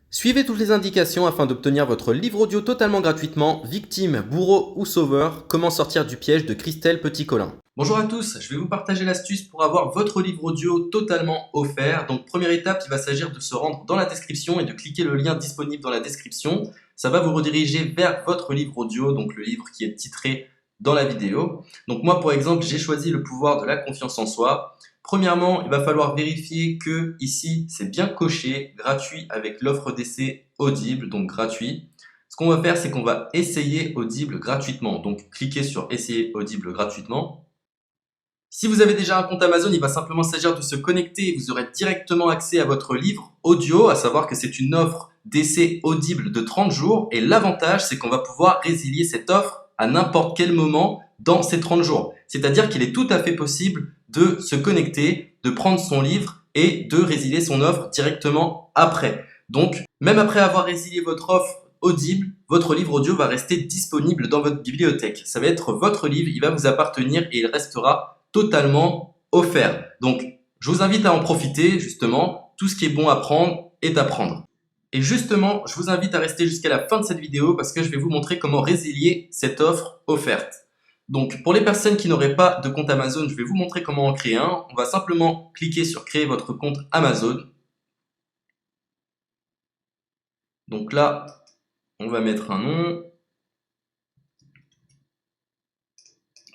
Suivez toutes les indications afin d'obtenir votre livre audio totalement gratuitement. Victime, bourreau ou sauveur, comment sortir du piège de Christelle Petit-Colin. Bonjour à tous, je vais vous partager l'astuce pour avoir votre livre audio totalement offert. Donc première étape, il va s'agir de se rendre dans la description et de cliquer le lien disponible dans la description. Ça va vous rediriger vers votre livre audio, donc le livre qui est titré dans la vidéo. Donc moi par exemple, j'ai choisi le pouvoir de la confiance en soi. Premièrement, il va falloir vérifier que ici, c'est bien coché, gratuit avec l'offre d'essai Audible, donc gratuit. Ce qu'on va faire, c'est qu'on va essayer Audible gratuitement. Donc, cliquez sur Essayer Audible gratuitement. Si vous avez déjà un compte Amazon, il va simplement s'agir de se connecter et vous aurez directement accès à votre livre audio, à savoir que c'est une offre d'essai Audible de 30 jours. Et l'avantage, c'est qu'on va pouvoir résilier cette offre à n'importe quel moment dans ces 30 jours. C'est-à-dire qu'il est tout à fait possible de se connecter, de prendre son livre et de résilier son offre directement après. Donc, même après avoir résilié votre offre Audible, votre livre audio va rester disponible dans votre bibliothèque. Ça va être votre livre, il va vous appartenir et il restera totalement offert. Donc, je vous invite à en profiter, justement. Tout ce qui est bon à prendre est à prendre. Et justement, je vous invite à rester jusqu'à la fin de cette vidéo parce que je vais vous montrer comment résilier cette offre offerte. Donc, pour les personnes qui n'auraient pas de compte Amazon, je vais vous montrer comment en créer un. On va simplement cliquer sur créer votre compte Amazon. Donc là, on va mettre un nom,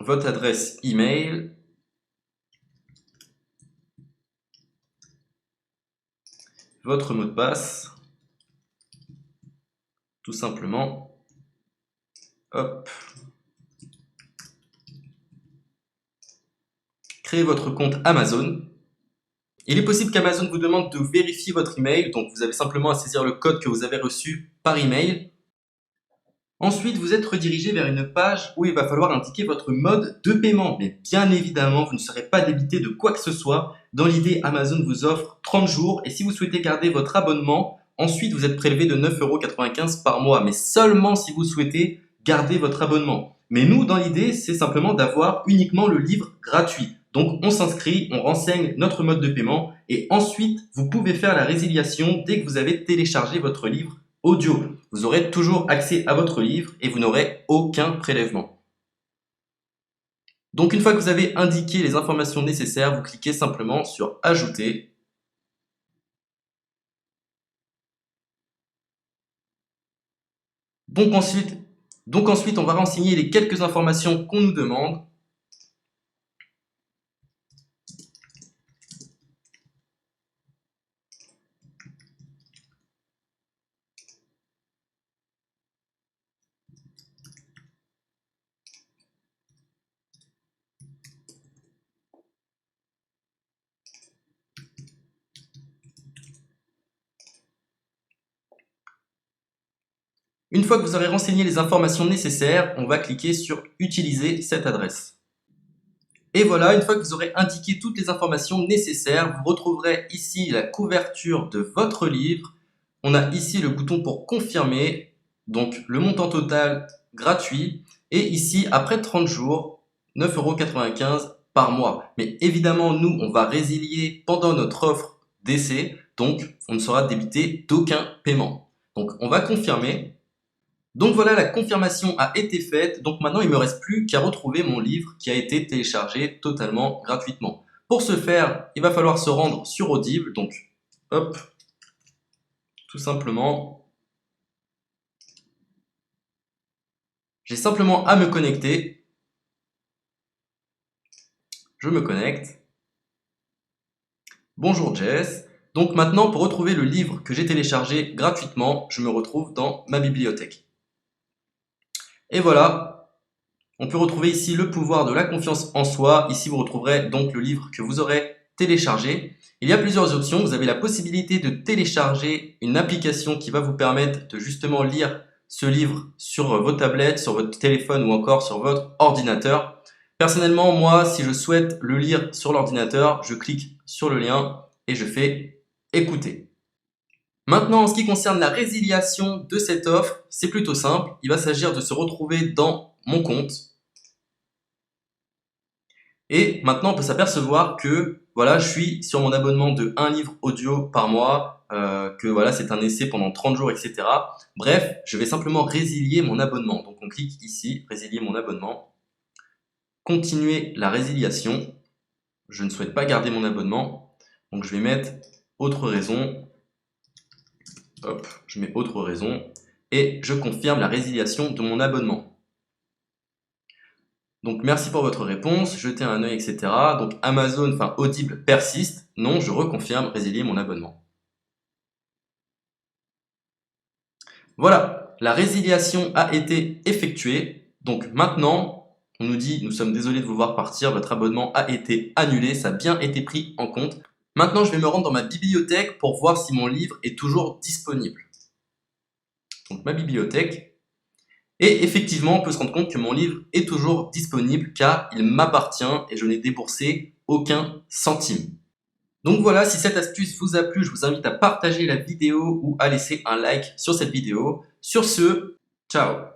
votre adresse email, votre mot de passe, tout simplement. Hop. Créez votre compte Amazon. Il est possible qu'Amazon vous demande de vérifier votre email, donc vous avez simplement à saisir le code que vous avez reçu par email. Ensuite, vous êtes redirigé vers une page où il va falloir indiquer votre mode de paiement. Mais bien évidemment, vous ne serez pas débité de quoi que ce soit. Dans l'idée, Amazon vous offre 30 jours et si vous souhaitez garder votre abonnement, ensuite vous êtes prélevé de 9,95 € par mois, mais seulement si vous souhaitez garder votre abonnement. Mais nous, dans l'idée, c'est simplement d'avoir uniquement le livre gratuit. Donc on s'inscrit, on renseigne notre mode de paiement et ensuite vous pouvez faire la résiliation dès que vous avez téléchargé votre livre audio. Vous aurez toujours accès à votre livre et vous n'aurez aucun prélèvement. Donc une fois que vous avez indiqué les informations nécessaires, vous cliquez simplement sur Ajouter. Donc ensuite, on va renseigner les quelques informations qu'on nous demande. Une fois que vous aurez renseigné les informations nécessaires, on va cliquer sur Utiliser cette adresse. Et voilà, une fois que vous aurez indiqué toutes les informations nécessaires, vous retrouverez ici la couverture de votre livre. On a ici le bouton pour confirmer, donc le montant total gratuit. Et ici, après 30 jours, 9,95 € par mois. Mais évidemment, nous, on va résilier pendant notre offre d'essai, donc on ne sera débité d'aucun paiement. Donc on va confirmer. Donc voilà, la confirmation a été faite, donc maintenant il ne me reste plus qu'à retrouver mon livre qui a été téléchargé totalement gratuitement. Pour ce faire, il va falloir se rendre sur Audible, donc hop, tout simplement, j'ai simplement à me connecter, je me connecte, bonjour Jess, donc maintenant pour retrouver le livre que j'ai téléchargé gratuitement, je me retrouve dans ma bibliothèque. Et voilà, on peut retrouver ici le pouvoir de la confiance en soi. Ici, vous retrouverez donc le livre que vous aurez téléchargé. Il y a plusieurs options. Vous avez la possibilité de télécharger une application qui va vous permettre de justement lire ce livre sur vos tablettes, sur votre téléphone ou encore sur votre ordinateur. Personnellement, moi, si je souhaite le lire sur l'ordinateur, je clique sur le lien et je fais écouter. Maintenant, en ce qui concerne la résiliation de cette offre, c'est plutôt simple. Il va s'agir de se retrouver dans mon compte. Et maintenant, on peut s'apercevoir que voilà, je suis sur mon abonnement de 1 livre audio par mois que voilà, c'est un essai pendant 30 jours, etc. Bref, je vais simplement résilier mon abonnement. Donc on clique ici, résilier mon abonnement, continuer la résiliation. Je ne souhaite pas garder mon abonnement, donc je vais mettre autre raison. Hop, je mets autre raison et je confirme la résiliation de mon abonnement. Donc merci pour votre réponse, jetez un œil, etc. Donc Amazon, enfin Audible persiste. Non, je reconfirme, résilier mon abonnement. Voilà, la résiliation a été effectuée. Donc maintenant, on nous dit, nous sommes désolés de vous voir partir, votre abonnement a été annulé, ça a bien été pris en compte. Maintenant, je vais me rendre dans ma bibliothèque pour voir si mon livre est toujours disponible. Donc ma bibliothèque. Et effectivement, on peut se rendre compte que mon livre est toujours disponible car il m'appartient et je n'ai déboursé aucun centime. Donc voilà, si cette astuce vous a plu, je vous invite à partager la vidéo ou à laisser un like sur cette vidéo. Sur ce, ciao!